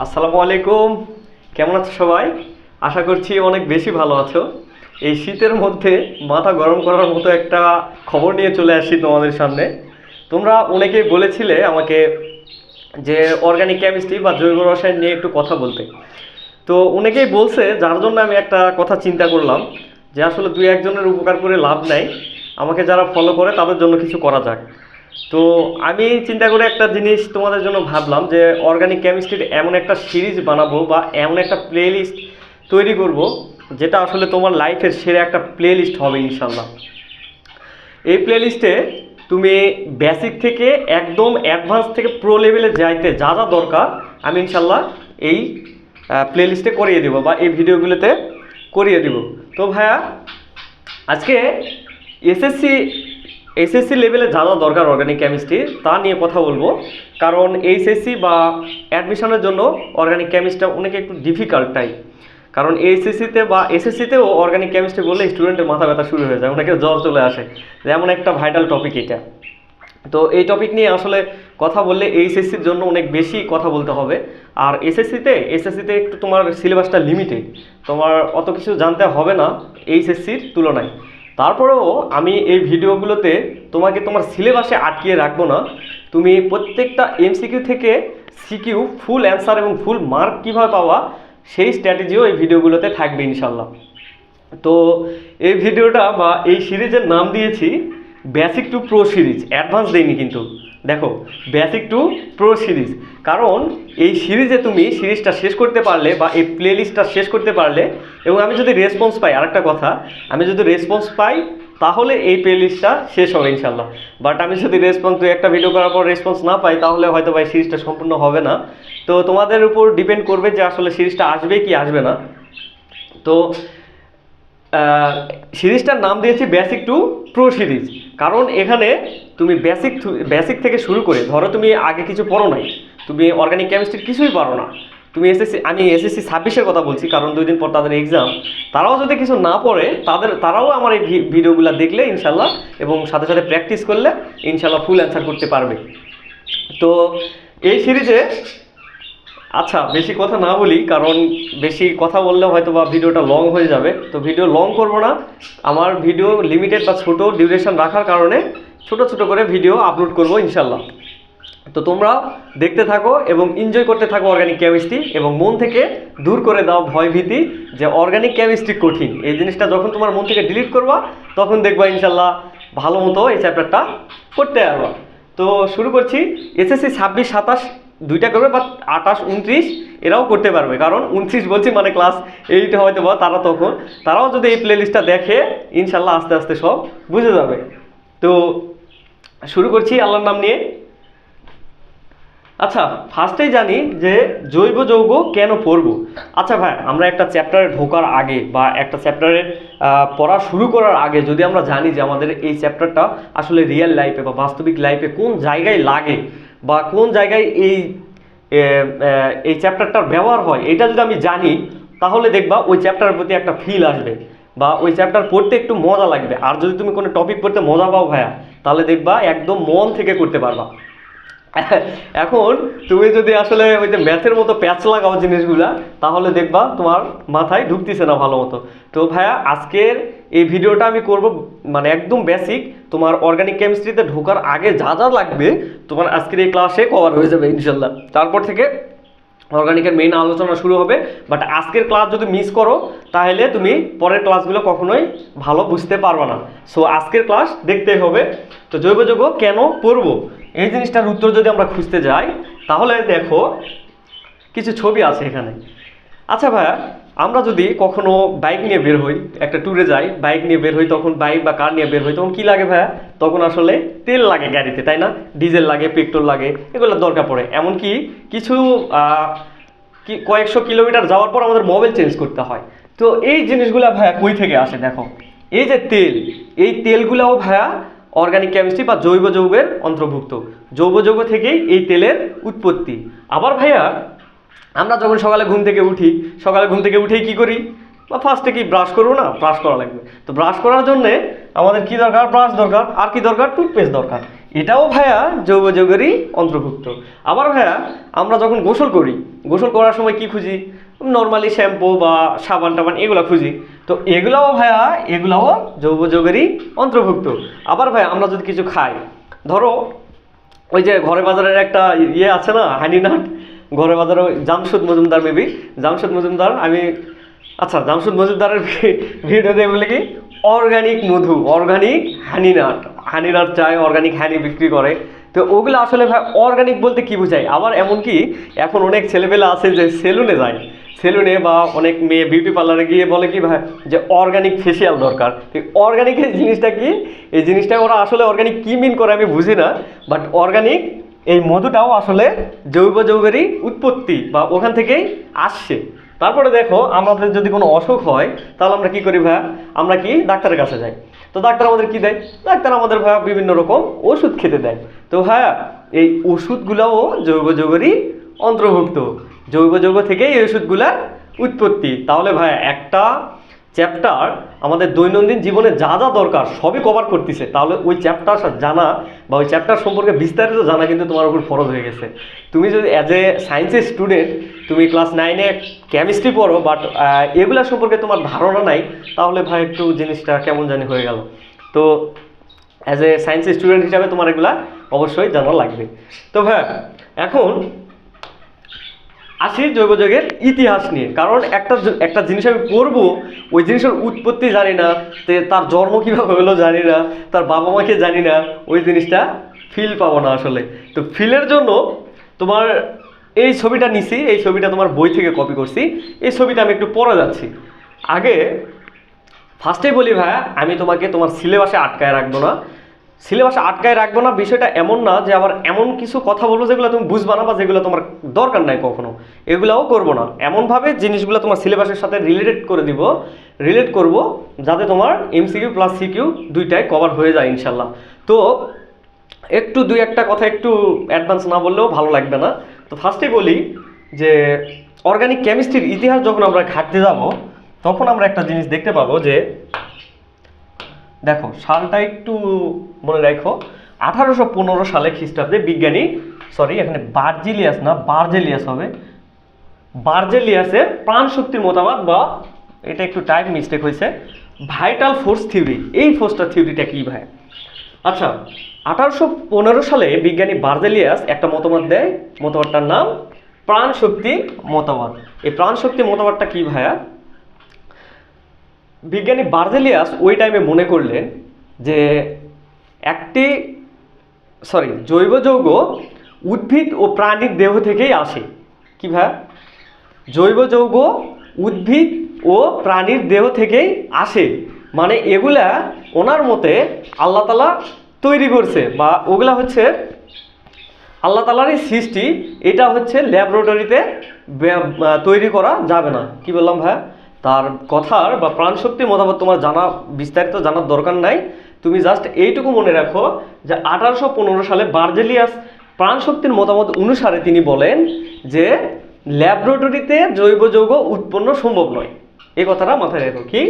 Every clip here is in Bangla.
আসসালামু আলাইকুম। কেমন আছো সবাই? আশা করছি অনেক বেশি ভালো আছো। এই শীতের মধ্যে মাথা গরম করার মতো একটা খবর নিয়ে চলে আসছি তোমাদের সামনে। তোমরা অনেকেই বলেছিলে আমাকে যে অর্গানিক কেমিস্ট্রি বা জৈব রসায়ন নিয়ে একটু কথা বলতে। তো অনেকেই বলছে, যার জন্য আমি একটা কথা চিন্তা করলাম যে আসলে দুই একজনের উপকার করে লাভ নাই, আমাকে যারা ফলো করে তাদের জন্য কিছু করা যাক। তো আমি চিন্তা করে একটা জিনিস তোমাদের জন্য ভাবলাম যে অর্গানিক কেমিস্ট্রির এমন একটা সিরিজ বানাবো বা এমন একটা প্লে লিস্ট তৈরি করব, যেটা আসলে তোমার লাইফের সেরা একটা প্লে লিস্ট হবে ইনশাল্লাহ। এই প্লে লিস্টে তুমি বেসিক থেকে একদম অ্যাডভান্স থেকে প্রো লেভেলে যাইতে যা যা দরকার আমি ইনশাল্লাহ এই প্লে লিস্টে করিয়ে দেবো বা এই ভিডিওগুলোতে করিয়ে দেবো। তো ভাইয়া, আজকে এসএসসি এসএসসি লেভেলে যা যা দরকার অর্গানিক কেমিস্ট্রি তা নিয়ে কথা বলবো। কারণ এইচএসসি বা অ্যাডমিশনের জন্য অর্গানিক কেমিস্ট্রিটা অনেক একটু ডিফিকাল্ট টাইপ। কারণ এইচএসসিতে বা এসএসসিতেও অর্গানিক কেমিস্ট্রি বললে স্টুডেন্টের মাথা ব্যথা শুরু হয়ে যায়, অনেকের জ্বর চলে আসে, যেমন একটা ভাইটাল টপিক এটা। তো এই টপিক নিয়ে আসলে কথা বললে এইচএসসির জন্য অনেক বেশি কথা বলতে হবে। আর এসএসসিতে একটু তোমার সিলেবাসটা লিমিটেড, তোমার অত কিছু জানতে হবে না এইচএসসির তুলনায়। তারপরেও আমি এই ভিডিওগুলোতে তোমাকে তোমার সিলেবাসে আটকিয়ে রাখবো না। তুমি প্রত্যেকটা এমসিকিউ থেকে সিকিউ ফুল অ্যান্সার এবং ফুল মার্ক কীভাবে পাওয়া সেই স্ট্র্যাটেজিও এই ভিডিওগুলোতে থাকবে ইনশাল্লাহ। তো এই ভিডিওটা বা এই সিরিজের নাম দিয়েছি basic to pro series, advance দেইনি কিন্তু। দেখো, বেসিক টু প্রো সিরিজ, কারণ এই সিরিজে তুমি সিরিজটা শেষ করতে পারলে বা এই প্লে লিস্টটা শেষ করতে পারলে, এবং আমি যদি রেসপন্স পাই, আরেকটা কথা, আমি যদি রেসপন্স পাই তাহলে এই প্লে লিস্টটা শেষ হবে ইনশাল্লাহ। বাট আমি যদি রেসপন্স, একটা ভিডিও করার পর রেসপন্স না পাই, তাহলে হয়তো বা এই সিরিজটা সম্পূর্ণ হবে না। তো তোমাদের উপর ডিপেন্ড করবে যে আসলে সিরিজটা আসবে কি আসবে না। তো সিরিজটার নাম দিয়েছি বেসিক টু প্রো সিরিজ, কারণ এখানে তুমি বেসিক থেকে শুরু করে, ধরো তুমি আগে কিছু পড়ো নাই, তুমি অর্গানিক কেমিস্ট্রির কিছুই পারো না, তুমি আমি এসএসসি 26-এর কথা বলছি, কারণ 2 দিন পর তাদের এক্সাম, তারাও যদি কিছু না পড়ে তারাও আমার এই ভিডিওগুলো দেখলে ইনশাল্লাহ এবং সাথে সাথে প্র্যাকটিস করলে ইনশাল্লাহ ফুল অ্যান্সার করতে পারবে। তো এই সিরিজে, আচ্ছা বেশি কথা না বলি, কারণ বেশি কথা বললে হয়তো বা ভিডিওটা লং হয়ে যাবে। তো ভিডিও লং করব না, আমার ভিডিও লিমিটেড বা ছোট ডিউরেশন রাখার কারণে ছোট ছোট করে ভিডিও আপলোড করব ইনশাল্লাহ। তো তোমরা দেখতে থাকো এবং এনজয় করতে থাকো অর্গানিক কেমিস্ট্রি, এবং মন থেকে দূর করে দাও ভয় ভীতি যে অর্গানিক কেমিস্ট্রি কঠিন। এই জিনিসটা যখন তোমার মন থেকে ডিলিট করবা, তখন দেখবা ইনশাল্লাহ ভালো মতো এই চ্যাপ্টারটা করতে পারবা। তো শুরু করছি। এসএসসি 26-27 দুইটা করবে, বা 28-29 এরাও করতে পারবে, কারণ 29 বলছি মানে ক্লাস 8 হয়তো বা তারাও যদি এই প্লে লিস্টটা দেখে ইনশাল্লাহ আস্তে আস্তে সব বুঝে যাবে। তো শুরু করছি আল্লাহর নাম নিয়ে। আচ্ছা, ফার্স্টেই জানি যে জৈব যৌগ কেন পড়ব। আচ্ছা ভাই, আমরা একটা চ্যাপ্টারে ঢোকার আগে বা একটা চ্যাপ্টারে পড়া শুরু করার আগে যদি আমরা জানি যে আমাদের এই চ্যাপ্টারটা আসলে রিয়েল লাইফে বা বাস্তবিক লাইফে কোন জায়গায় লাগে বা কোন জায়গায় এই চ্যাপ্টারটার ব্যবহার হয়, এটা যদি আমি জানি, তাহলে দেখবা ওই চ্যাপ্টারের প্রতি একটা ফিল আসবে বা ওই চ্যাপ্টার পড়তে একটু মজা লাগবে। আর যদি তুমি কোনো টপিক পড়তে মজা পাও ভাইয়া, তাহলে দেখবা একদম মন থেকে করতে পারবা। এখন তুমি যদি আসলে ওই যে ম্যাথের মতো প্যাচ লাগাও জিনিসগুলা, তাহলে দেখবা তোমার মাথায় ঢুকতেছে না ভালো মতো। তো ভাইয়া, আজকের এই ভিডিওটা আমি করব মানে একদম বেসিক, তোমার অর্গানিক কেমিস্ট্রিতে ঢোকার আগে যা যা লাগবে তোমার আজকের এই ক্লাসে কভার হয়ে যাবে ইনশাল্লাহ। তারপর থেকে অর্গানিকের মেইন আলোচনা শুরু হবে। বাট আজকের ক্লাস যদি মিস করো, তাহলে তুমি পরের ক্লাসগুলো কখনোই ভালো বুঝতে পারবে না। সো আজকের ক্লাস দেখতেই হবে। তো জৈব যৌগ কেন পড়বো, এই জিনিসটার উত্তর যদি আমরা খুঁজতে যাই, তাহলে দেখো কিছু ছবি আছে এখানে। আচ্ছা ভাইয়া, আমরা যদি কখনো বাইক নিয়ে বের হই, একটা ট্যুরে যাই, বাইক নিয়ে বের হই, তখন বাইক বা কার নিয়ে বের হই, তখন কী লাগে ভাইয়া? তখন আসলে তেল লাগে গাড়িতে, তাই না? ডিজেল লাগে, পেট্রোল লাগে, এগুলোর দরকার পড়ে। এমনকি কিছু কয়েকশো কিলোমিটার যাওয়ার পর আমাদের মোবাইল চেঞ্জ করতে হয়। তো এই জিনিসগুলো ভাইয়া কই থেকে আসে? দেখো, এই যে তেল, এই তেলগুলোও ভাইয়া অর্গানিক কেমিস্ট্রি বা জৈব যৌগের অন্তর্ভুক্ত। জৈব যৌগ থেকেই এই তেলের উৎপত্তি। আবার ভাইয়া, আমরা যখন সকালে ঘুম থেকে উঠেই কী করি? বা ফার্স্টে কি ব্রাশ করবো না? ব্রাশ করা লাগবে। তো ব্রাশ করার জন্যে আমাদের কি দরকার? ব্রাশ দরকার। আর কি দরকার? টুথপেস্ট দরকার। এটাও ভাইয়া জৈব যৌগেরই অন্তর্ভুক্ত। আবার ভাইয়া আমরা যখন গোসল করি, গোসল করার সময় কি খুঁজি? নর্মালি শ্যাম্পু বা সাবান টাবান এগুলো খুঁজি। তো এগুলাও ভাইয়া এগুলাও জৈব যৌগেরই অন্তর্ভুক্ত। আবার ভাইয়া আমরা যদি কিছু খাই, ধরো ওই যে ঘরে বাজারের একটা ইয়ে আছে না, হানিনাট, ঘরে বাজারে জামশুদ মজুমদার, মেবি জামশুদ মজুমদার, আচ্ছা জামশুদ মজুমদারের ভিডিওতে বলে কি অর্গানিক মধু, অর্গানিক হানিনাট চায়, অর্গানিক হানি বিক্রি করে। তো ওগুলো আসলে ভাই অর্গানিক বলতে কি বোঝায়? আবার এমনকি এখন অনেক ছেলেপেলে আছে যে সেলুনে যায়, সেলুনে বা অনেক মেয়ে বিউটি পার্লারে গিয়ে বলে কি ভাই যে অর্গানিক ফেসিয়াল দরকার। অর্গানিক এই জিনিসটা কি? এই জিনিসটা ওরা আসলে অর্গানিক কি মিন করে আমি বুঝি না, বাট অর্গানিক এই মধুটাও আসলে জৈব যৌগেরই উৎপত্তি বা ওখান থেকেই আসছে। তারপরে দেখো আমাদের যদি কোনো অসুখ হয় তাহলে আমরা কি করি ভাইয়া? আমরা কি ডাক্তারের কাছে যাই। তো ডাক্তার আমাদের কি দেয়? ডাক্তার আমাদের ভাইয়া বিভিন্ন রকম ওষুধ খেতে দেয়। তো ভাইয়া এই ওষুধগুলোও জৈব যৌগেরই অন্তর্ভুক্ত, জৈব যৌগ থেকেই এই ওষুধগুলার উৎপত্তি। তাহলে ভাইয়া একটা চ্যাপ্টার আমাদের দৈনন্দিন জীবনে যা যা দরকার সবই কভার করতেছে। তাহলে ওই চ্যাপ্টার জানা বা ওই চ্যাপ্টার সম্পর্কে বিস্তারিত জানা কিন্তু তোমার উপর ফরজ হয়ে গেছে। তুমি যদি অ্যাজ এ সায়েন্সের স্টুডেন্ট তুমি ক্লাস 9-এ কেমিস্ট্রি পড়ো, বাট এগুলা সম্পর্কে তোমার ধারণা নাই, তাহলে ভাই একটু জিনিসটা কেমন জানি হয়ে গেল। তো অ্যাজ এ সায়েন্স স্টুডেন্ট হিসাবে তোমার এগুলা অবশ্যই জানা লাগবে। তো ভাই এখন আসি জৈব যৌগের ইতিহাস নিয়ে। কারণ একটা জিনিস আমি পড়বো, ওই জিনিসের উৎপত্তি জানি না, তার জন্ম কীভাবে হলো জানি না, তার বাবা মাকে জানি না, ওই জিনিসটা ফিল পাবো না আসলে। তো ফিলের জন্য তোমার এই ছবিটা নিছি, এই ছবিটা তোমার বই থেকে কপি করছি। এই ছবিটা আমি একটু পড়ে যাচ্ছি। আগে ফার্স্টেই বলি ভাইয়া, আমি তোমাকে তোমার সিলেবাসে আটকায় রাখবো না। সিলেবাসে আটকায় রাখবো না বিষয়টা এমন না যে আবার এমন কিছু কথা বলবো যেগুলো তুমি বুঝবা না বা যেগুলো তোমার দরকার নাই কখনো, এগুলাও করবো না। এমনভাবে জিনিসগুলো তোমার সিলেবাসের সাথে রিলেট করব যাতে তোমার এমসিকিউ প্লাস সিকিউ দুইটাই কভার হয়ে যায় ইনশাল্লাহ। তো একটু দুই একটা কথা একটু অ্যাডভান্স না বললেও ভালো লাগবে না। তো ফার্স্টে বলি যে অর্গানিক কেমিস্ট্রির ইতিহাস যখন আমরা ঘাঁটতে যাব তখন আমরা একটা জিনিস দেখতে পাবো যে, দেখো সালটা একটু মনে রাখো, 1815 সালে খ্রিস্টাব্দে বিজ্ঞানী, সরি এখানে বার্জেলিয়াস না বার্জেলিয়াস হবে, বার্জেলিয়াসের প্রাণশক্তির মতবাদ, বা এটা একটু টাইপ মিস্টেক হয়েছে, ভাইটাল ফোর্স থিওরি। এই ফোর্সটা থিওরিটা কি ভাই? আচ্ছা 1815 সালে বিজ্ঞানী বার্জেলিয়াস একটা মতবাদ দেয়, মতবাদটার নাম প্রাণশক্তি মতবাদ। এই প্রাণশক্তি মতবাদটা কি ভাইয়া? বিজ্ঞানী বার্জেলিয়াস ওই টাইমে মনে করলেন যে জৈব যৌগ উদ্ভিদ ও প্রাণীর দেহ থেকেই আসে। কি ভাই? জৈব যৌগ উদ্ভিদ ও প্রাণীর দেহ থেকেই আসে, মানে এগুলা ওনার মতে আল্লাহ তাআলা তৈরি করছে, বা ওগুলা হচ্ছে আল্লাহ তাআলারই সৃষ্টি। এটা হচ্ছে ল্যাবরেটরিতে তৈরি করা যাবে না। কি বললাম ভাই? তার কথার বা প্রাণশক্তি মতামত তোমার বিস্তারিত জানার দরকার নাই। তুমি জাস্ট এইটুকু মনে রাখো যে 1815 সালে বার্জেলিয়াস প্রাণশক্তির মতামত অনুসারে তিনি বলেন যে ল্যাবরেটরিতে জৈব যৌগ উৎপন্ন সম্ভব নয়। এই কথাটা মাথায় রেখো। কি?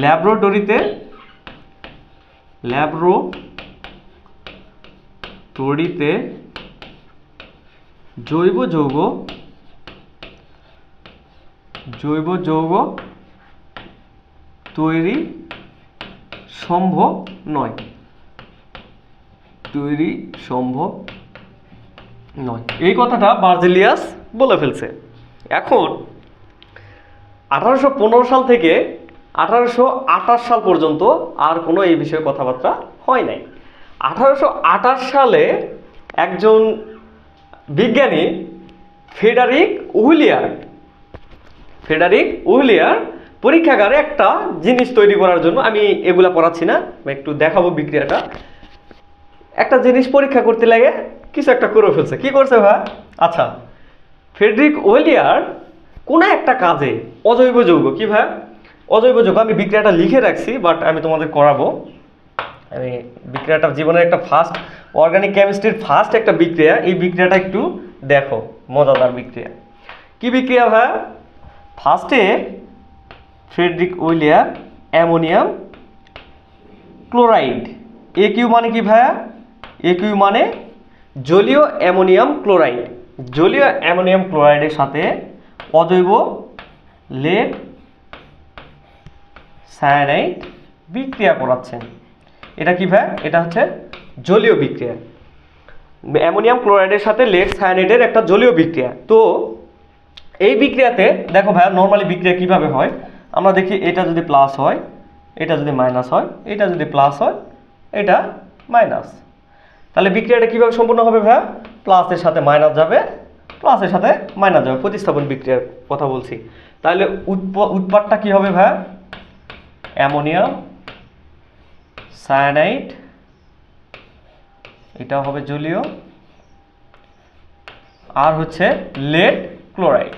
ল্যাবরেটরিতে জৈব যৌগ তৈরি সম্ভব নয়। এই কথাটা বার্জেলিয়াস বলে ফেলছে। এখন 1815 সাল থেকে 1828 সাল পর্যন্ত আর কোনো এই বিষয়ে কথাবার্তা হয় নাই। 1828 সালে একজন বিজ্ঞানী ফ্রেডারিক উইলিয়ার পরীক্ষাগারে একটা জিনিস তৈরি করার জন্য, আমি এগুলা পড়াচ্ছি না, একটু দেখাবো বিক্রিয়াটা। একটা জিনিস পরীক্ষা করতে লাগে কিছু একটা করে ফেলছে। কি করছে ভাই? আচ্ছা ফ্রেডারিক উইলিয়ার কোনো একটা কাজে অজৈব যৌগ, কি ভাই অজৈব যৌগ, আমি বিক্রিয়াটা লিখে রাখছি বাট আমি তোমাদের করাবো। আমি বিক্রিয়াটা জীবনের একটা ফার্স্ট অর্গানিক কেমিস্ট্রির ফার্স্ট একটা বিক্রিয়া, এই বিক্রিয়াটা একটু দেখো, মজাদার বিক্রিয়া। কি বিক্রিয়া ভাই? ফার্স্টে ফ্রেডরিক উইলিয়ার অ্যামোনিয়াম ক্লোরাইড, একিউ মানে কি ভাইয়া? একিউ মানে জলীয় অ্যামোনিয়াম ক্লোরাইড। জলীয় অ্যামোনিয়াম ক্লোরাইডের সাথে অজৈব লেড সায়ানাইড বিক্রিয়া করাচ্ছেন। এটা কি ভাই? এটা হচ্ছে জলীয় বিক্রিয়া। অ্যামোনিয়াম ক্লোরাইডের সাথে লেড সায়ানাইডের একটা জলীয় বিক্রিয়া। তো এই বিক্রিয়াতে দেখো ভাই, নর্মালি বিক্রিয়া কিভাবে হয় আমরা দেখি। এটা যদি প্লাস হয়, এটা যদি মাইনাস হয়, এটা যদি প্লাস হয়, এটা মাইনাস, তাহলে বিক্রিয়াটা কিভাবে সম্পূর্ণ হবে ভাই? প্লাসের সাথে মাইনাস যাবে, প্লাসের সাথে মাইনাস যাবে, প্রতিস্থাপন বিক্রিয়ার কথা বলছি। তাহলে উৎপাদটা কি হবে ভাই? অ্যামোনিয়াম সায়ানাইড, এটা হবে জলীয়, আর হচ্ছে লেড ক্লোরাইড,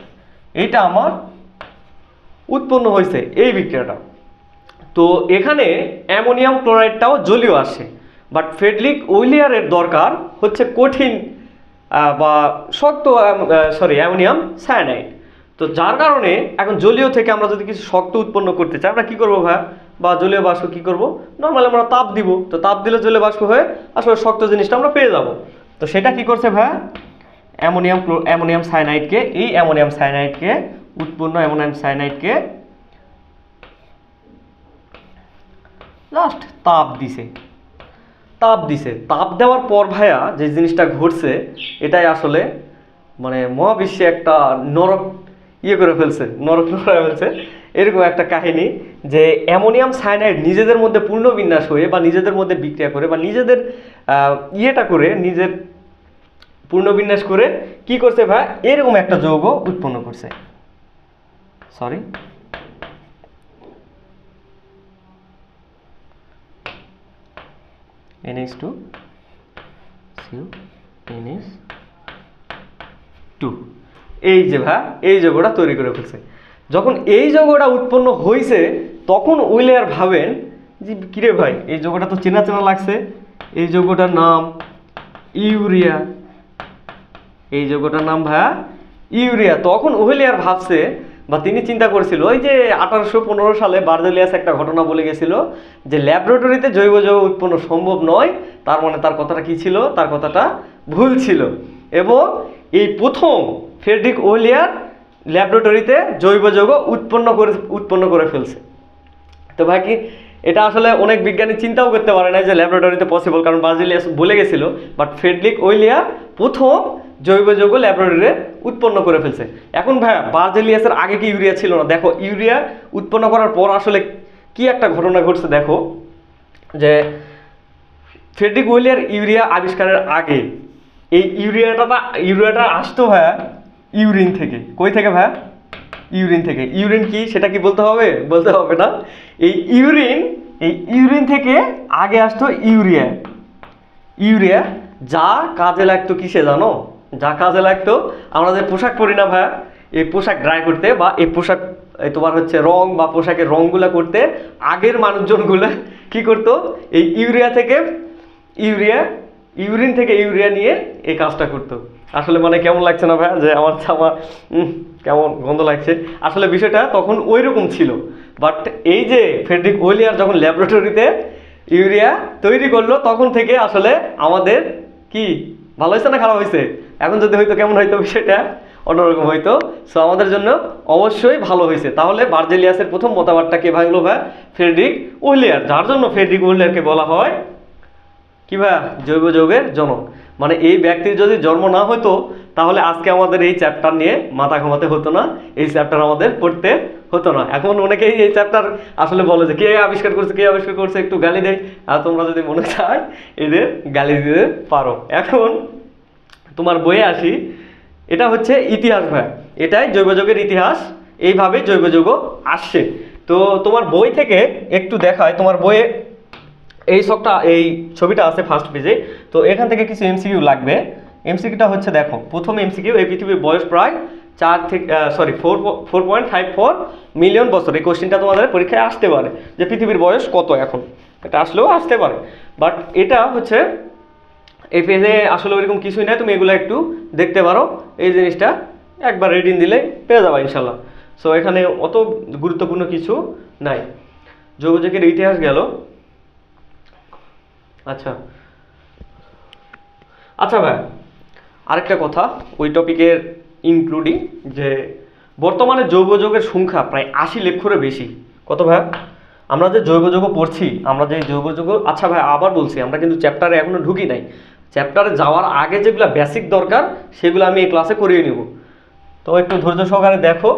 এইটা আমার উৎপন্ন হয়েছে এই বিক্রিয়াটা। তো এখানে অ্যামোনিয়াম ক্লোরাইডটাও জলীয় আসে, বাট ফ্রেডরিক উইলিয়ারের দরকার হচ্ছে কঠিন বা শক্ত অ্যামোনিয়াম সায়ানাইড। তো যার কারণে এখন জলীয় থেকে আমরা যদি কিছু শক্ত উৎপন্ন করতে চাই, আমরা কী করবো ভাই? বা জলীয় বাষ্প কী করবো? নর্মালি আমরা তাপ দিব, তো তাপ দিলে জলীয় বাষ্প হয়ে আসলে শক্ত জিনিসটা আমরা পেয়ে যাব। তো সেটা কি করছে ভাই? অ্যামোনিয়াম সায়ানাইডকে, এই অ্যামোনিয়াম সায়ানাইডকে, উৎপন্ন অ্যামোনিয়াম সায়ানাইডকে জাস্ট তাপ দিছে। তাপ দেওয়ার পর ভাইয়া যে জিনিসটা ঘটছে, এটাই আসলে মানে মহাবিশ্বে একটা নরক করে ফেলছে, এরকম একটা কাহিনী। যে অ্যামোনিয়াম সায়ানাইড নিজেদের মধ্যে পূর্ণবিন্যাস হয়ে বা নিজেদের মধ্যে বিক্রিয়া করে বা নিজেদের নিজের পূর্ণবিন্যাস করে কি করছে ভাই? এরকম একটা যৌগ উৎপন্ন করছে। NH2 NH2, এই যে ভাই এই যৌগটা তৈরি করে ফেলছে। যখন এই যৌগটা উৎপন্ন হয়েছে তখন উইলিয়ার ভাবেন যে কিরে ভাই, এই যৌগটা তো চেনা চেনা লাগছে, এই যৌগটার নাম ইউরিয়া, এই যৌগটার নাম ভাই ইউরিয়া। তখন উইলিয়ার ভাবছে বা তিনি চিন্তা করেছিল, ওই যে 1815 সালে বার্জেলিয়াস একটা ঘটনা বলে গেছিল যে ল্যাবরেটরিতে জৈব যৌগ উৎপন্ন সম্ভব নয়। তার মানে তার কথাটা কি ছিল? তার কথাটা ভুল ছিল। এবং এই প্রথম ফ্রেডরিক উইলিয়ার ল্যাবরেটরিতে জৈব যৌগ উৎপন্ন করে ফেলছে। তো ভাই কি এটা আসলে অনেক বিজ্ঞানী চিন্তাও করতে পারে না যে ল্যাবরেটরিতে পসিবল, কারণ বার্জেলিয়াস বলে গেছিল। বাট ফ্রেডরিক উইলিয়ার প্রথম জৈব যৌগ ল্যাবরেটরিতে উৎপন্ন করে ফেলছে। এখন ভাইয়া বার্জেলিয়াসের আগে কি ইউরিয়া ছিল না? দেখো ইউরিয়া উৎপন্ন করার পর আসলে কি একটা ঘটনা ঘটছে। দেখো যে ফ্রেডরিক উইলিয়ার ইউরিয়া আবিষ্কারের আগে এই ইউরিয়াটা আসতো ভাইয়া ইউরিন থেকে। কই থেকে ভাইয়া? ইউরিন থেকে। ইউরিন কি সেটা কি বলতে হবে? বলতে হবে না। এই ইউরিন থেকে আগে আসতো ইউরিয়া, যা কাজে লাগতো কিসে জানো? যা কাজে লাগতো আমরা যে পোশাক পরি না ভাইয়া, এই পোশাক ড্রাই করতে বা এই পোশাক তোমার হচ্ছে রং বা পোশাকের রংগুলা করতে আগের মানুষজনগুলো কি করতো? এই ইউরিন থেকে ইউরিয়া নিয়ে এই কাজটা করতো। আসলে মানে কেমন লাগছে না ভাইয়া? যে আমার কেমন গন্ধ লাগছে। আসলে বিষয়টা তখন ওই রকম ছিল। বাট এই যে ফ্রেডরিক উইলিয়ার যখন ল্যাবরেটরিতে ইউরিয়া তৈরি করলো, তখন থেকে আসলে আমাদের কি ভালো হয়েছে না খারাপ হয়েছে? এখন যদি হয়তো কেমন হয়তো বিষয়টা অন্যরকম হইতো। সো আমাদের জন্য অবশ্যই ভালো হয়েছে। তাহলে বার্জেলিয়াসের প্রথম মতবাদটা কে ভাঙলো ভাই? ফ্রেডরিক উইলিয়ার। যার জন্য ফ্রেডরিক উইলিয়ারকে বলা হয় কি ভাই? জৈব যৌগের জনক। মানে এই ব্যক্তির যদি জন্ম না হতো তাহলে আজকে আমাদের এই চ্যাপ্টার নিয়ে মাথা ঘামাতে হতো না, এই চ্যাপ্টার আমাদের পড়তে হতো না। এখন অনেকেই এই চ্যাপ্টার আসলে বলে যে কে আবিষ্কার করছে একটু গালি দেয়। আর তোমরা যদি মনে চায় এদের গালি দিতে পারো। এখন তোমার বইয়ে আসি, এটা হচ্ছে ইতিহাস ভাই, এটাই জৈব যৌগের ইতিহাস, এইভাবে জৈব যৌগ আসছে। তো তোমার বই থেকে একটু দেখায়, তোমার বইয়ে এই ছবিটা আছে ফার্স্ট পেজে। তো এখান থেকে কিছু এমসিকিউ লাগবে। এমসিকিউটা হচ্ছে দেখো, প্রথম এমসিকিউ, এই পৃথিবীর বয়স প্রায় 4.54 মিলিয়ন বছর। এই কোশ্চেনটা তোমাদের পরীক্ষায় আসতে পারে যে পৃথিবীর বয়স কত এখন, এটা আসলেও আসতে পারে। বাট এটা হচ্ছে এই পেজে আসলে ওইরকম কিছুই নাই, তুমি এগুলো একটু দেখতে পারো। এই জিনিসটা একবার রিডিং দিলে পেয়ে যাবা ইনশাল্লাহ। সো এখানে অত গুরুত্বপূর্ণ কিছু নাই। জৈব যৌগের ইতিহাস গেল। আচ্ছা, আচ্ছা ভাই, আরেকটা কথা ওই টপিকের ইনক্লুডিং, যে বর্তমানে জৈব যৌগের সংখ্যা প্রায় 80 লক্ষেরও বেশি। কত ভাই? আমরা যে জৈব যৌগ পড়ছি, আমরা যে জৈব যৌগ, আচ্ছা ভাই আবার বলছি, আমরা কিন্তু চ্যাপ্টারে এখনো ঢুকি নাই। চ্যাপ্টারে যাওয়ার আগে যেগুলো বেসিক দরকার সেগুলো আমি এই ক্লাসে করিয়ে নিব। তো একটু ধৈর্য সহকারে দেখো।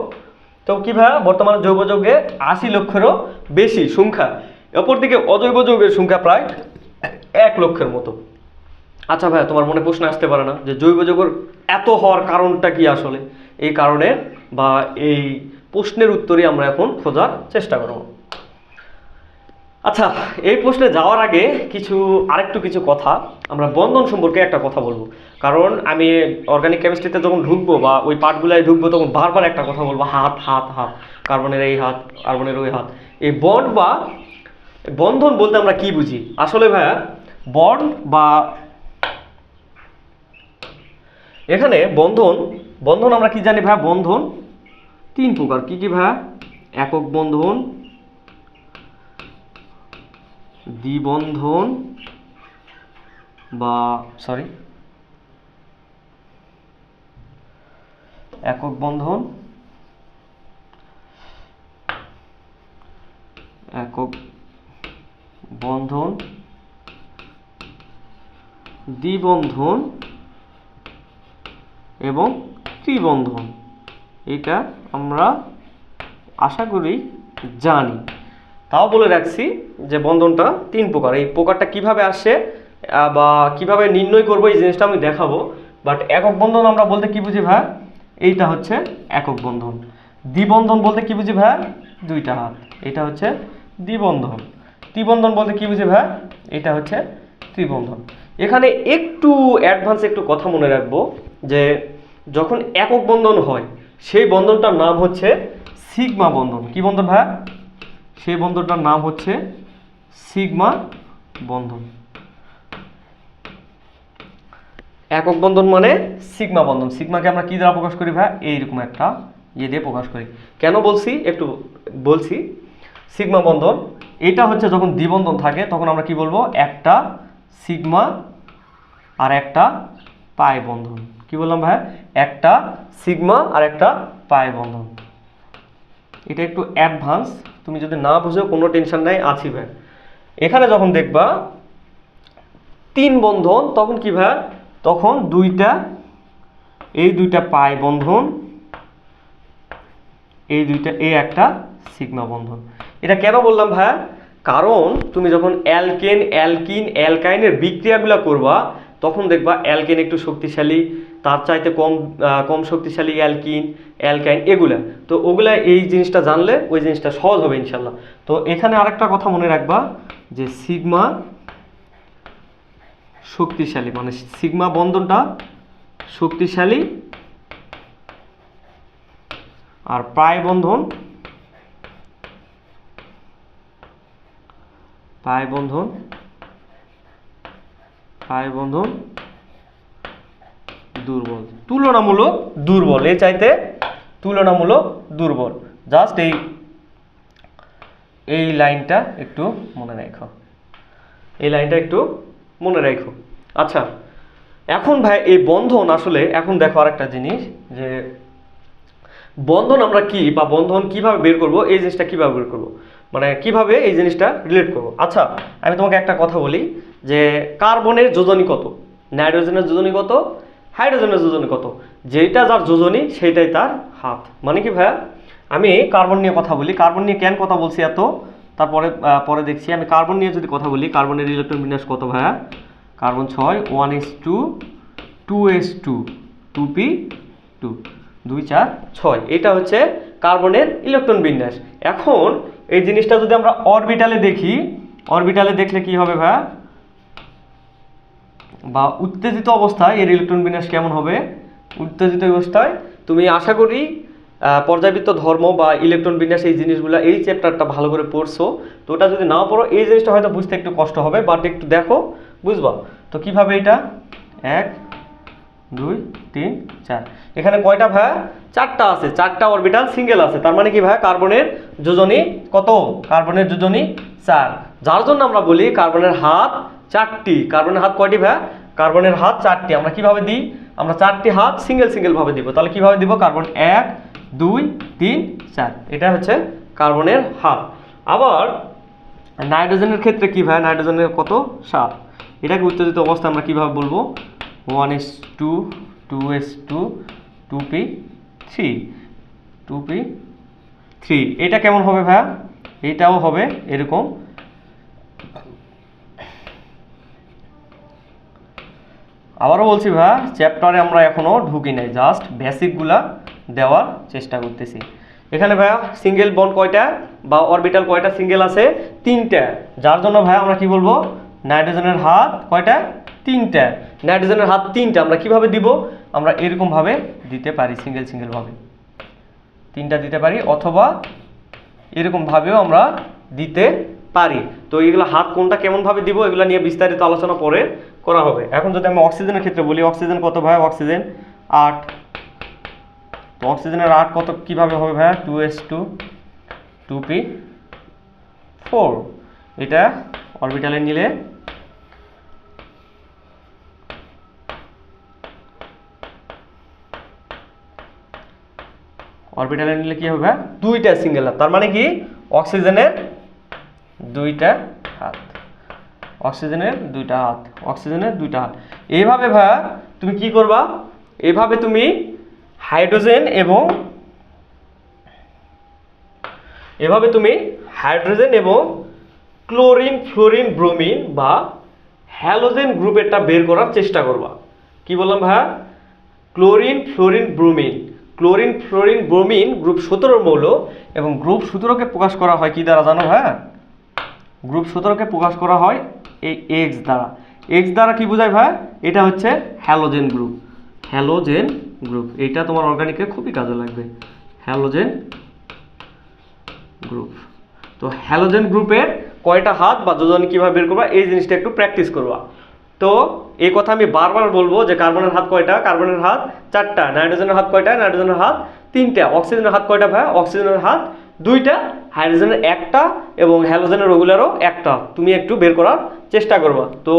তো কি ভাই, বর্তমানে জৈব যৌগে 80 লক্ষেরও বেশি সংখ্যা, অপরদিকে অজৈব যৌগের সংখ্যা প্রায় 1 লক্ষের মতো। আচ্ছা ভাই, তোমার মনে প্রশ্ন আসতে পারে না যে জৈব যৌগের এত হওয়ার কারণটা কি আসলে? এই কারণের বা এই প্রশ্নের উত্তরই আমরা এখন খোঁজার চেষ্টা করব। আচ্ছা, এই প্রশ্নে যাওয়ার আগে আরেকটু কিছু কথা, আমরা বন্ধন সম্পর্কে একটা কথা বলবো। কারণ আমি অর্গানিক কেমিস্ট্রিতে যখন ঢুকবো বা ওই পার্টগুলায় ঢুকবো, তখন বারবার একটা কথা বলবো, হাত হাত হাত, কার্বনের এই হাত, কার্বনের ওই হাত। এই বন্ড বা বন্ধন বলতে আমরা কি বুঝি আসলে ভাইয়া? বন্ড বা এখানে বন্ধন, বন্ধন আমরা কি জানি ভাইয়া? বন্ধন 3 প্রকার। কি কি ভাইয়া? একক বন্ধন, দ্বিবন্ধন বা একক বন্ধন, দ্বিবন্ধন এবং ত্রিবন্ধন। এটা আমরা আশা করি জানি। তাও বলে রাখছি যে বন্ধনটা 3 প্রকার। এই প্রকারটা কিভাবে আসে বা কিভাবে নির্ণয় করবো এই জিনিসটা আমি দেখাবো। বাট একক বন্ধন আমরা বলতে কি বুঝি ভাই? এইটা হচ্ছে একক বন্ধন। দ্বিবন্ধন বলতে কি বুঝি ভাই? 2টা হাত, এটা হচ্ছে দ্বিবন্ধন। ত্রিবন্ধন বলতে কি বুঝি ভাই? এটা হচ্ছে ত্রিবন্ধন। এখানে একটু অ্যাডভান্স একটু কথা মনে রাখবো, যে যখন একক বন্ধন হয় সেই বন্ধনটার নাম হচ্ছে সিগমা বন্ধন। কি বন্ধন ভাই? সেই বন্ধনটার নাম হচ্ছে সিগমা বন্ধন। একক বন্ধন মানে সিগমা বন্ধন। সিগমাকে আমরা কি দ্বারা প্রকাশ করি ভাই? এইরকম একটা ইয়ে দিয়ে প্রকাশ করি। কেন বলছি একটু বলছি। সিগমা বন্ধন এটা হচ্ছে যখন দ্বিবন্ধন থাকে তখন আমরা কি বলবো? একটা সিগমা আর একটা পাই বন্ধন। কি বললাম ভাই? একটা সিগমা আর একটা পাই বন্ধন। এটা একটু অ্যাডভান্স, তুমি যদি না বুঝো কোনো টেনশন নাই, আছি ভাই। এখানে যখন দেখবা 3 বন্ধন, তখন কি ভাই? তখন এই দুইটা পাই বন্ধন, এই একটা সিগমা বন্ধন। এটা কেন বললাম ভাই? কারণ তুমি যখন অ্যালকেন, অ্যালকিন, অ্যালকাইনের বিক্রিয়াগুলো করবা তখন দেখবা অ্যালকেন একটু শক্তিশালী, তার চাইতে কম শক্তিশালী অ্যালকিন, অ্যালকাইন এগুলা। তো ওগুলা এই জিনিসটা জানলে ওই জিনিসটা সহজ হবে ইনশাল্লাহ। তো এখানে আরেকটা কথা মনে রাখবা, যে সিগমা শক্তিশালী, মানে সিগমা বন্ধনটা শক্তিশালী, আর পাই বন্ধন দুর্বল, তুলনামূলক দুর্বল, এর চাইতে তুলনামূলক দুর্বল। জাস্ট এই লাইনটা একটু মনে রাখো, আচ্ছা, এখন ভাই এই বন্ধন আসলে, এখন দেখো আরেকটা জিনিস, যে বন্ধন আমরা কি বা বন্ধন কিভাবে বের করব, এই জিনিসটা কিভাবে বের করব, মানে কিভাবে এই জিনিসটা রিলেট করব। আচ্ছা, আমি তোমাকে একটা কথা বলি, যে কার্বনের যোজনী কত, নাইট্রোজেনের যোজনী কত, হাইড্রোজেনের যোজনী কত, যেটা যার যোজনী সেইটাই তার হাত। মানে কি ভাইয়া, আমি কার্বন নিয়ে কথা বলি, কার্বন নিয়ে কেন কথা বলছি এত, তারপরে পরে দেখছি। আমি কার্বন নিয়ে যদি কথা বলি, কার্বনের ইলেকট্রন বিন্যাস কত ভাইয়া? Carbon 6, 1s2, 2s2, 2p2, 2 4 6। এটা হচ্ছে কার্বনের ইলেকট্রন বিন্যাস। এখন এই জিনিসটা যদি আমরা অরবিটালে দেখি, অরবিটালে দেখলে কি হবে ভাইয়া, বা উত্তেজিত অবস্থায় এর ইলেকট্রন বিন্যাস কেমন হবে? উত্তেজিত অবস্থায় তুমি আশা করি পর্যায়বৃত্ত ধর্ম বা ইলেকট্রন বিন্যাস এই জিনিসগুলো, এই চ্যাপ্টারটা ভালো করে পড়ছো। তো ওটা যদি নাও পড়ো এই জিনিসটা হয়তো বুঝতে একটু কষ্ট হবে, বাট একটু দেখো বুঝবা। তো কিভাবে এটা 1 2 3 4, এখানে কয়টা ভাইয়া? 4টা আছে, 4টা অরবিটাল সিঙ্গেল আছে। তার মানে কি ভাইয়া, কার্বনের যোজনী কত? কার্বনের যোজনী 4, যার জন্য আমরা বলি কার্বনের হাত 4টি। কার্বনের হাত কয়টি ভাইয়া? কার্বনের হাত 4টি। আমরা কিভাবে দিই? আমরা 4টি হাত সিঙ্গেল সিঙ্গেল ভাবে দিব। তাহলে কিভাবে দিব? কার্বন 1 2 3 4, এটা হচ্ছে কার্বনের হাত। আবার নাইট্রোজেনের ক্ষেত্রে কি ভাই? নাইট্রোজেনের কত? 7। এটাকে উত্তেজিত অবস্থা আমরা কিভাবে বলবো? 1s2 2s2 2p3 2p3। এটা কেমন হবে ভাইয়া? এটাও হবে এরকম। আবারও বলছি ভাইয়া, চ্যাপ্টারে আমরা এখনো ঢুকি নাই, জাস্ট বেসিকগুলা দেওয়ার চেষ্টা করতেছি। এখানে ভাইয়া সিঙ্গেল বন্ড কয়টা বা অরবিটাল কয়টা সিঙ্গেল আছে? 3টা। যার জন্য ভাইয়া আমরা কি বলবো? নাইট্রোজেনের হাত কয়টা? 3টা। নাইট্রোজেনের হাত 3টা। আমরা কিভাবে দিব? আমরা এরকম ভাবে দিতে পারি, সিঙ্গেল সিঙ্গেল ভাবে 3টা দিতে পারি, অথবা এরকম ভাবেও আমরা দিতে পারি। তো এগুলো হাত কোনটা কেমন ভাবে দিব, এগুলো নিয়ে বিস্তারিত আলোচনা পরে করা হবে। এখন যদি আমি অক্সিজেনের ক্ষেত্রে বলি, অক্সিজেন কত ভাই? অক্সিজেন 8। তো অক্সিজেনের 8 কত কিভাবে হবে ভাইয়া? 2s2 2p4। এটা অরবিটালে নিলে কি হবে? 2টা সিঙ্গেল হাত। তার মানে কি? অক্সিজেনের 2টা হাত, অক্সিজেনের 2টা হাত, অক্সিজেনের 2টা হাত। এইভাবে ভাইয়া তুমি কি করবা? এইভাবে তুমি হাইড্রোজেন এবং ক্লোরিন ফ্লোরিন ব্রোমিন বা হ্যালোজেন গ্রুপেরটা বের করার চেষ্টা করবা। কি বললাম ভাইয়া? ক্লোরিন ফ্লোরিন ব্রোমিন গ্রুপ 17 মৌল, এবং গ্রুপ 17কে প্রকাশ করা হয় কি দ্বারা জানো ভাইয়া? গ্রুপ 17কে প্রকাশ করা হয় এই এক্স দ্বারা। এক্স দ্বারা কি বোঝায় ভাই? এটা হচ্ছে হ্যালোজেন গ্রুপ। এটা তোমার অর্গানিকে খুবই কাজে লাগবে, হ্যালোজেন গ্রুপ। তো হ্যালোজেন গ্রুপের কয়টা হাত বা যোজনী কিভাবে বের করবা, এই জিনিসটা একটু প্র্যাকটিস করবা। তো এই কথা আমি বারবার বলবো যে কার্বনের হাত কয়টা? কার্বনের হাত 4টা। নাইট্রোজেনের হাত কয়টা? নাইট্রোজেনের হাত 3টা। অক্সিজেনের হাত কয়টা ভাই? অক্সিজেনের হাত 2টা, হাইড্রোজেনের 1টা এবং হ্যালোজেনের রেগুলারও 1টা। তুমি একটু বের করার চেষ্টা করবা। তো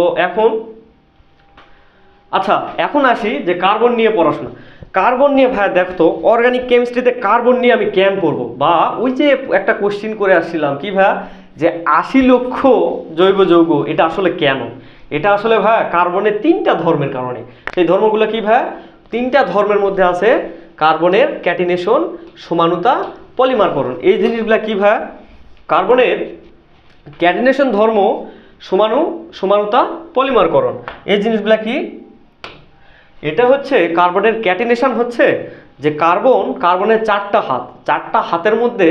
এখন আসি যে কার্বন নিয়ে পড়াশোনা। কার্বন নিয়ে ভাই দেখতো, অর্গানিক কেমিস্ট্রিতে কার্বন নিয়ে আমি কেন পড়বো? বা ওই যে একটা কোশ্চিন করে আসছিলাম কি ভাই, যে 80 লক্ষ জৈব যৌগ, এটা আসলে কেন? এটা আসলে ভাই কার্বনের 3টা ধর্মের কারণে। সেই ধর্মগুলো কি ভাই? 3টা ধর্মের মধ্যে আছে কার্বনের ক্যাটিনেশন, সমানুতা, পলিমারকরণ। এই জিনিসগুলা কি ভাই? কার্বনের ক্যাটিনেশন ধর্ম, সমানুতা, পলিমারকরণ, এই জিনিসগুলা কি? এটা হচ্ছে কার্বনের ক্যাটিনেশন হচ্ছে যে কার্বনের 4টা হাত, 4টা হাতের মধ্যে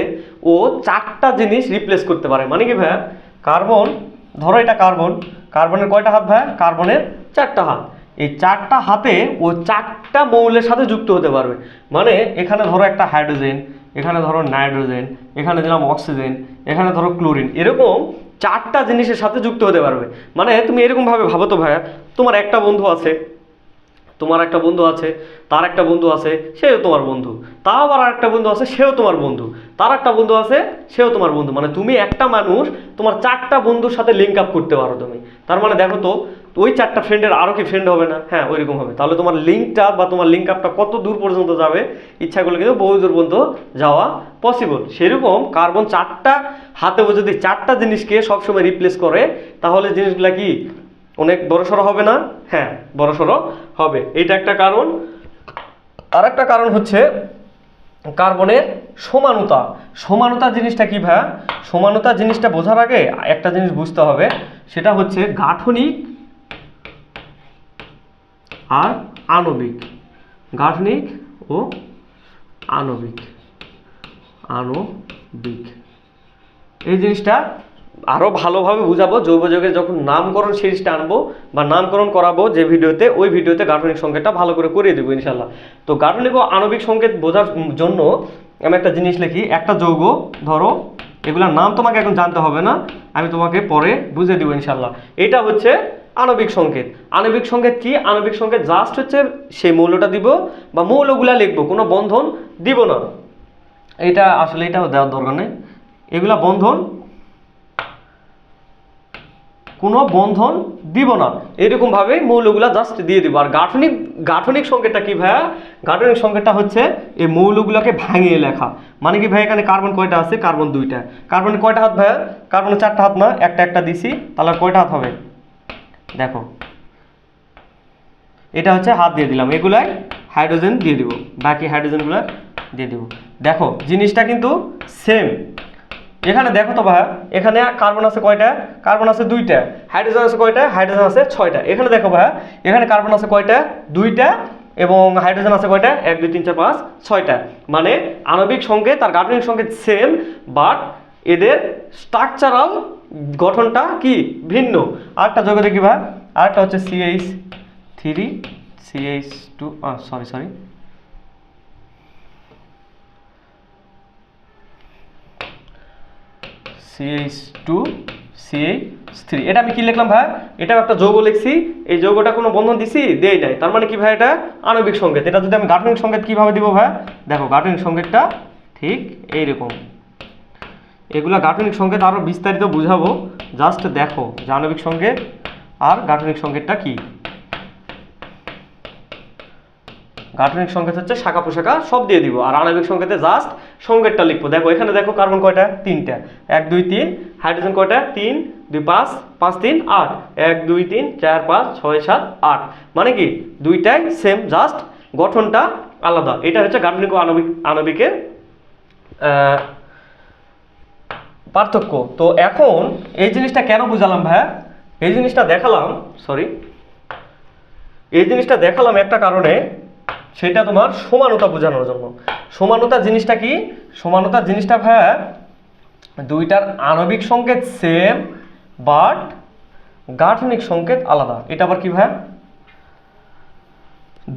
ও 4টা জিনিস রিপ্লেস করতে পারে। মানে কি ভাইয়া? কার্বন, ধরো এটা কার্বনের কয়টা হাত ভাইয়া? কার্বনের 4টা হাত। এই 4টা হাতে ও 4টা মৌলের সাথে যুক্ত হতে পারবে। মানে এখানে ধরো একটা হাইড্রোজেন, এখানে ধরো নাইট্রোজেন, এখানে দিলাম অক্সিজেন, এখানে ধরো ক্লোরিন, এরকম 4টা জিনিসের সাথে যুক্ত হতে পারবে। মানে তুমি এরকম ভাবে ভাবো তো ভাইয়া, তোমার একটা বন্ধু আছে, তার একটা বন্ধু আছে, সেও তোমার বন্ধু, তার আবার আরেকটা বন্ধু আছে, সেও তোমার বন্ধু, তার একটা বন্ধু আছে, সেও তোমার বন্ধু। মানে তুমি একটা মানুষ তোমার 4টা বন্ধুর সাথে লিঙ্ক আপ করতে পারো তুমি। তার মানে দেখো তো ওই 4টা ফ্রেন্ডের আরও কি ফ্রেন্ড হবে না? হ্যাঁ, ওইরকম হবে। তাহলে তোমার লিঙ্কটা বা তোমার লিঙ্ক আপটা কত দূর পর্যন্ত যাবে? ইচ্ছা করলে কিন্তু বহু দূর পর্যন্ত যাওয়া পসিবল। সেরকম কার্বন 4টা হাতে ও যদি 4টা জিনিসকে সবসময় রিপ্লেস করে, তাহলে জিনিসগুলা কি অনেক বড়সড় হবে না? হ্যাঁ, বড়সড় হবে। এইটা একটা কারণ। আর একটা কারণ হচ্ছে কার্বনের সমানুতা জিনিসটা কি ভাইয়া? সমানুতা জিনিসটা বোঝার আগে একটা জিনিস বুঝতে হবে, সেটা হচ্ছে গাঠনিক আর আণবিক। গাঠনিক ও আণবিক এই জিনিসটা আরও ভালোভাবে বুঝাবো জৈব যৌগের যখন নামকরণ সিরিজটা আনবো বা নামকরণ করাবো যে ভিডিওতে, ওই ভিডিওতে গাঠনিক সংকেতটা ভালো করে করিয়ে দেবো ইনশাল্লাহ। তো গাঠনিক ও আণবিক সংকেত বোঝার জন্য আমি একটা জিনিস লিখি। একটা যৌগ ধরো, এগুলোর নাম তোমাকে এখন জানতে হবে না, আমি তোমাকে পরে বুঝিয়ে দেবো ইনশাল্লাহ। এটা হচ্ছে আণবিক সংকেত। আণবিক সংকেত কি? আণবিক সংকেত জাস্ট হচ্ছে সেই মৌলটা দিব বা মৌলগুলা লিখবো, কোনো বন্ধন দিব না। এটা আসলে এটাও দেওয়ার দরকার নেই, এগুলা বন্ধন কোনো বন্ধন দিব না, এরকমভাবে মৌলগুলা জাস্ট দিয়ে দিব। আর গাঠনিক সংকেতটা কি ভাইয়া? গাঠনিক সংকেতটা হচ্ছে এই মৌলগুলোকে ভাঙিয়ে লেখা। মানে কি ভাই, এখানে কার্বন কয়টা আছে? কার্বন 2টা। কার্বন কয়টা হাত ভাইয়া? কার্বনের 4টা হাত না, একটা দিছি, তাহলে কয়টা হাত হবে? দেখো, এটা হচ্ছে হাত দিয়ে দিলাম, এগুলাই হাইড্রোজেন দিয়ে দিব, বাকি হাইড্রোজেনগুলো দিয়ে দিব। দেখো জিনিসটা কিন্তু সেম। এখানে দেখো তো ভাইয়া, এখানে কার্বন আছে কয়টা? কার্বন আছে 2টা। হাইড্রোজেন আছে কয়টা? হাইড্রোজেন আছে 6টা। এখানে দেখো ভাইয়া, এখানে কার্বন আছে কয়টা? 2টা, এবং হাইড্রোজেন আছে কয়টা? 1 2 3 4 5 6টা। মানে আণবিক সংকেত আর গাঠনিক সংকেত সেম, বাট এদের স্ট্রাকচারাল গঠনটা কি ভিন্ন। আরেকটা যোগ দেখি ভাই, আরেকটা হচ্ছে CH3 CH2 sorry CH2 CH3। এটা আমি কি লিখলাম ভাই? এটাও একটা যৌগ লিখছি। এই যৌগটা কোনো বন্ধন দিছি? দেই নাই। তার মানে কি ভাই, এটা আণবিক সংকেত। এটা যদি আমি গাঠনিক সংকেত কিভাবে দিব ভাই? দেখো, গাঠনিক সংকেতটা ঠিক এইরকম। এগুলা গাঠনিক সংকেত আরো বিস্তারিত বুঝাবো, জাস্ট দেখো যে আণবিক সংকেত আর গাঠনিক সংকেতটা কি। গাঠনিক সংকেত হচ্ছে শাখা প্রশাখা সব দিয়ে দিব, আর আণবিক সংকেতে জাস্ট সংকেতটা লিখবো। দেখো এখানে দেখো, কার্বন কয়টা? 3টা। 1 2 3। হাইড্রোজেন কয়টা? 3 2 5 5 3 8। 1 2 3 4 5 6 7 8। মানে কি দুইটাই সেম, জাস্ট গঠনটা আলাদা। এটা হচ্ছে গাঠনিক ও আণবিকের পার্থক্য। তো এখন এই জিনিসটা কেন বুঝালাম ভাইয়া? এই জিনিসটা দেখালাম একটা কারণে, সেটা তোমার সমানতা বোঝানোর জন্য। সমানতা জিনিসটা কি? সমানতা জিনিসটা ভাইয়া, দুইটার আণবিক সংকেত সেম বাট গাঠনিক সংকেত আলাদা। এটা আবার কি ভাইয়া?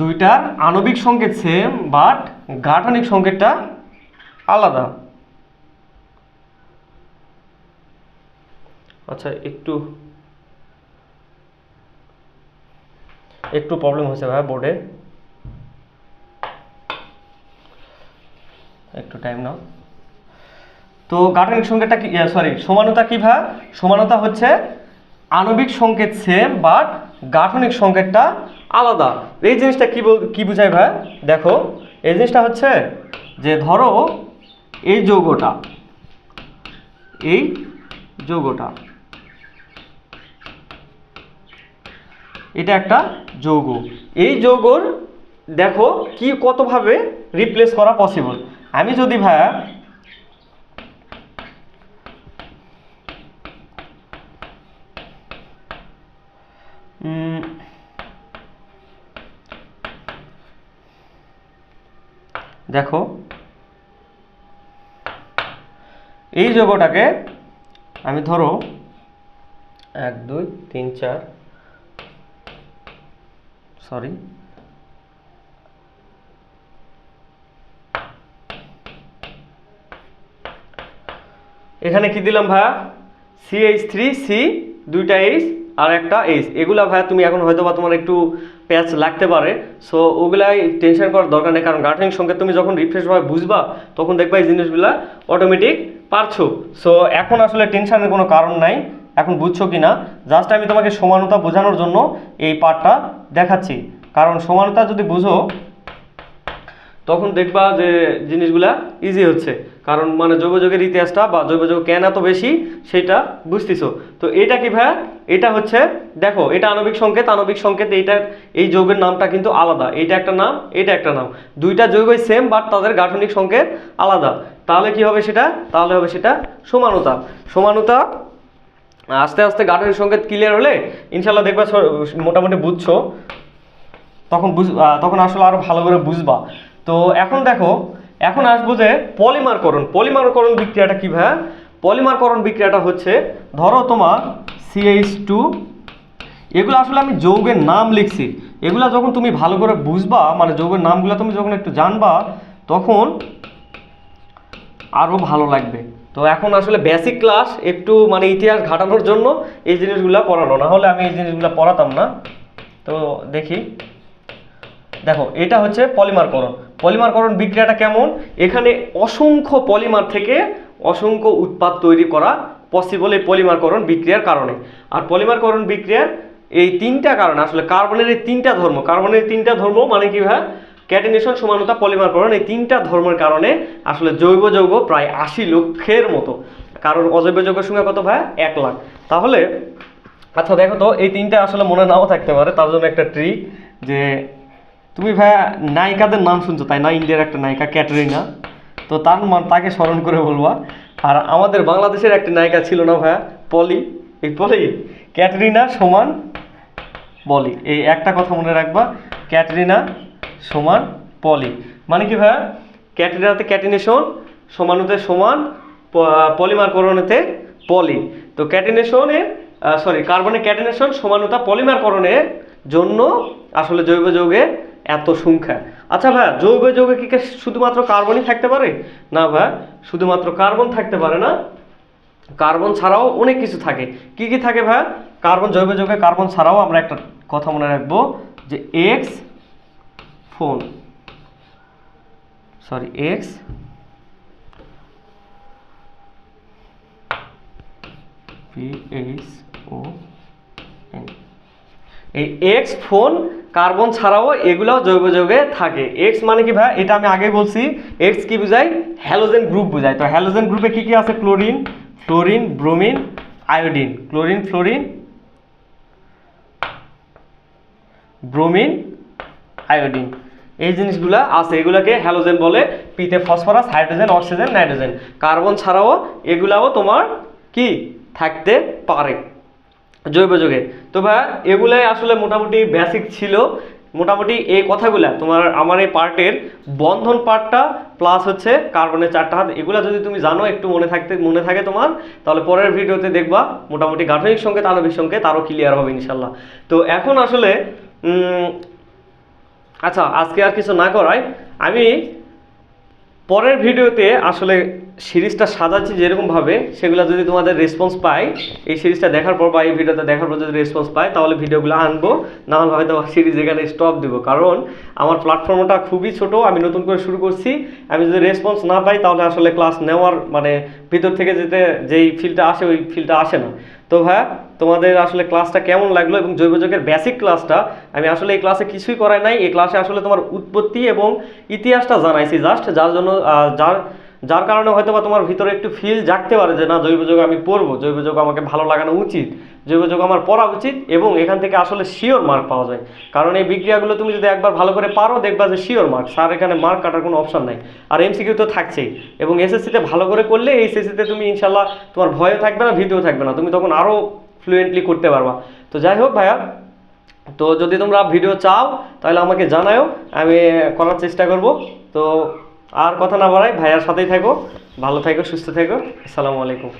দুইটার আণবিক সংকেত সেম বাট গাঠনিক সংকেতটা আলাদা। আচ্ছা, একটু প্রবলেম হয়েছে ভাইয়া বোর্ডে, একটু টাইম নাও। তো গাঠনিক সংকেতটা কি, সমানতা কি ভাই? সমানতা হচ্ছে আণবিক সংকেত সেম বাট গাঠনিক সংকেতটা আলাদা। এই জিনিসটা কি বোঝায় ভাই? দেখো, এই জিনিসটা হচ্ছে যে ধরো এই যৌগটা এটা একটা যৌগ। এই যৌগর দেখো কি কতভাবে রিপ্লেস করা পসিবল। আমি যদি ভাইয়া দেখো এই যৌগটাকে আমি ধরো 1 2 3 4 সরি এখানে কি দিলাম ভাইয়া? CH3C, 2টা H আর একটা H। এগুলা ভাইয়া তুমি এখন হয়তো বা তোমার একটু প্যাচ লাগতে পারে, সো ওগুলাই টেনশন করার দরকার নেই। কারণ গাঠনিক সংকেত তুমি যখন রিফ্রেশভাবে বুঝবা তখন দেখবা এই জিনিসগুলা অটোমেটিক পারছো। সো এখন আসলে টেনশনের কোনো কারণ নাই। এখন বুঝছো কি না, জাস্ট আমি তোমাকে সমানতা বোঝানোর জন্য এই পার্টটা দেখাচ্ছি। কারণ সমানতা যদি বুঝো তখন দেখবা যে জিনিসগুলা ইজি হচ্ছে। কারণ মানে জৈবযোগের ইতিহাসটা বা জৈবযোগ কেন এত বেশি সেটা বুঝতেছো। তো এটা কি ভাইয়া? এটা হচ্ছে দেখো, এটা আণবিক সংকেত। এই যৌগের নামটা কিন্তু আলাদা। এটা একটা নাম, এটা একটা নাম। দুইটা যৌগই সেম বাট তাদের গাঠনিক সংকেত আলাদা। তাহলে কি হবে সেটা? তাহলে হবে সেটা সমানতা। আস্তে আস্তে গাঠনিক সংকেত ক্লিয়ার হলে ইনশাল্লাহ দেখবা মোটামুটি বুঝছো, তখন আসলে আরো ভালো করে বুঝবা। তো এখন দেখো, এখন আসবো যে পলিমারকরণ বিক্রিয়াটা কি ভাইয়া? পলিমারকরণ বিক্রিয়াটা হচ্ছে ধরো তোমার CH2, এগুলো আসলে আমি যৌগের নাম লিখছি। এগুলা যখন তুমি ভালো করে বুঝবা, মানে যৌগের নামগুলো তুমি যখন একটু জানবা তখন আরো ভালো লাগবে। তো এখন আসলে বেসিক ক্লাস একটু মানে ইতিহাস ঘাটানোর জন্য এই জিনিসগুলো পড়ানো, না হলে আমি এই জিনিসগুলো পড়াতাম না। তো দেখো এটা হচ্ছে পলিমারকরণ বিক্রিয়াটা কেমন? এখানে অসংখ্য পলিমার থেকে অসংখ্য উৎপাদ তৈরি করা পসিবল এই পলিমারকরণ বিক্রিয়ার কারণে। আর পলিমারকরণ বিক্রিয়ার এই তিনটা কারণ আসলে কার্বনের এই তিনটা ধর্ম, কার্বনের তিনটা ধর্ম মানে কি ভাই, ক্যাটিনেশন, সমানতা, পলিমারকরণ, এই তিনটা ধর্মের কারণে আসলে জৈব যৌগ প্রায় 80 লক্ষের মতো। কারণ অজৈব যৌগের সংখ্যা কত ভাই, 1 লাখ। তাহলে আচ্ছা দেখো তো, এই তিনটা আসলে মনে নাও থাকতে পারে, তার জন্য একটা ট্রিক, যে তুমি ভাইয়া নায়িকাদের নাম শুনছো তাই না, ইন্ডিয়ার একটা নায়িকা ক্যাটরিনা, তো তাকে স্মরণ করে বলবা। আর আমাদের বাংলাদেশের একটা নায়িকা ছিল না ভাইয়া, পলি, এই পলি, ক্যাটরিনা সমান পলি, এই একটা কথা মনে রাখবা, ক্যাটরিনা সমান পলি। মানে কি ভাইয়া, ক্যাটরিনাতে ক্যাটিনেশন, সমানুতে সমান, পলিমারকরণেতে পলি। তো ক্যাটিনেশনে কার্বনের ক্যাটিনেশন, সমানুতা, পলিমারকরণের জন্য আসলে জৈব যৌগে এত সংখ্যা। আচ্ছা ভাইয়া, জৈব যৌগে কি শুধুমাত্র কার্বনই থাকতে পারে? না ভাইয়া, শুধুমাত্র কার্বন থাকতে পারে না, কার্বন ছাড়াও অনেক কিছু থাকে। কি কি থাকে ভাইয়া? কার্বন, জৈব যৌগে কার্বন ছাড়াও আমরা একটা কথা মনে রাখবো, যে এক্স ফোন, এক্স PHON, এই এক্স ফোন কার্বন ছাড়াও এগুলাও জৈব যৌগে থাকে। এক্স মানে কি ভাই, এটা আমি আগেই বলছি, এক্স কি বোঝায়, হ্যালোজেন গ্রুপ বোঝায়। তো হ্যালোজেন গ্রুপে কি কি আছে, chlorine, fluorine, bromine, iodine, chlorine, fluorine, bromine, iodine, এই জিনিসগুলা আছে, এগুলাকে হ্যালোজেন বলে। পিতে phosphorus, hydrogen, oxygen, nitrogen, carbon ছাড়াও এগুলাও তোমার কি থাকতে পারে জৈব যৌগে। তো ভাই এগুলাই আসলে মোটামুটি বেসিক ছিল, মোটামুটি এই কথাগুলা তোমার আমার এই পার্টের বন্ধন পার্টটা প্লাস হচ্ছে কার্বনের 4টা হাত, এগুলা যদি তুমি জানো, একটু মনে থাকে তোমার, তাহলে পরের ভিডিওতে দেখবা মোটামুটি গাঠনিক সংকেত, আণবিক সংকেত আরও ক্লিয়ার হবে ইনশাল্লাহ। তো এখন আসলে আচ্ছা, আজকে আর কিছু না করাই, আমি পরের ভিডিওতে আসলে সিরিজটা সাজাচ্ছি যেরকমভাবে, সেগুলো যদি তোমাদের রেসপন্স পাই, এই সিরিজটা দেখার পর বা এই ভিডিওটা দেখার পর যদি রেসপন্স পাই, তাহলে ভিডিওগুলো আনবো, না হলে হয়তো সিরিজ এখানে স্টপ দেবো। কারণ আমার প্ল্যাটফর্মটা খুবই ছোট, আমি নতুন করে শুরু করছি, আমি যদি রেসপন্স না পাই তাহলে আসলে ক্লাস নেওয়ার মানে ভিতর থেকে যেই ফিলটা আসে ওই ফিলটা আসে না। তো ভাইয়া, তোমাদের আসলে ক্লাসটা কেমন লাগলো, এবং জৈব যৌগের বেসিক ক্লাসটা আমি আসলে এই ক্লাসে কিছুই করাই নাই, এই ক্লাসে আসলে তোমার উৎপত্তি এবং ইতিহাসটা জানাইছি জাস্ট, যার জন্য যার কারণে হয়তো বা তোমার ভিতরে একটু ফিল জাগতে পারে যে না, জৈব যৌগ আমি পড়বো, জৈব যৌগ আমাকে ভালো লাগানো উচিত, জৈব যৌগ আমার পড়া উচিত, এবং এখান থেকে আসলে শিওর মার্ক পাওয়া যায়। কারণ এই বিক্রিয়াগুলো তুমি যদি একবার ভালো করে পারো, দেখবা যে শিওর মার্ক, স্যার এখানে মার্ক কাটার কোনো অপশন নাই। আর এমসিকিউ তো থাকছেই, এবং এসএসসিতে ভালো করে করলে এইচএসসিতে তুমি ইনশাল্লাহ তোমার ভয়ও থাকবে না, ভীতিও থাকবে না, তুমি তখন আরও ফ্লুয়েন্টলি করতে পারবা। তো যাই হোক ভাইয়া, তো যদি তোমরা ভিডিও চাও তাহলে আমাকে জানাও, আমি করার চেষ্টা করব। তো আর কথা না বাড়াই, ভাইয়ার সাথেই থাকো, ভালো থাকো, সুস্থ থাকো, আসসালামু আলাইকুম।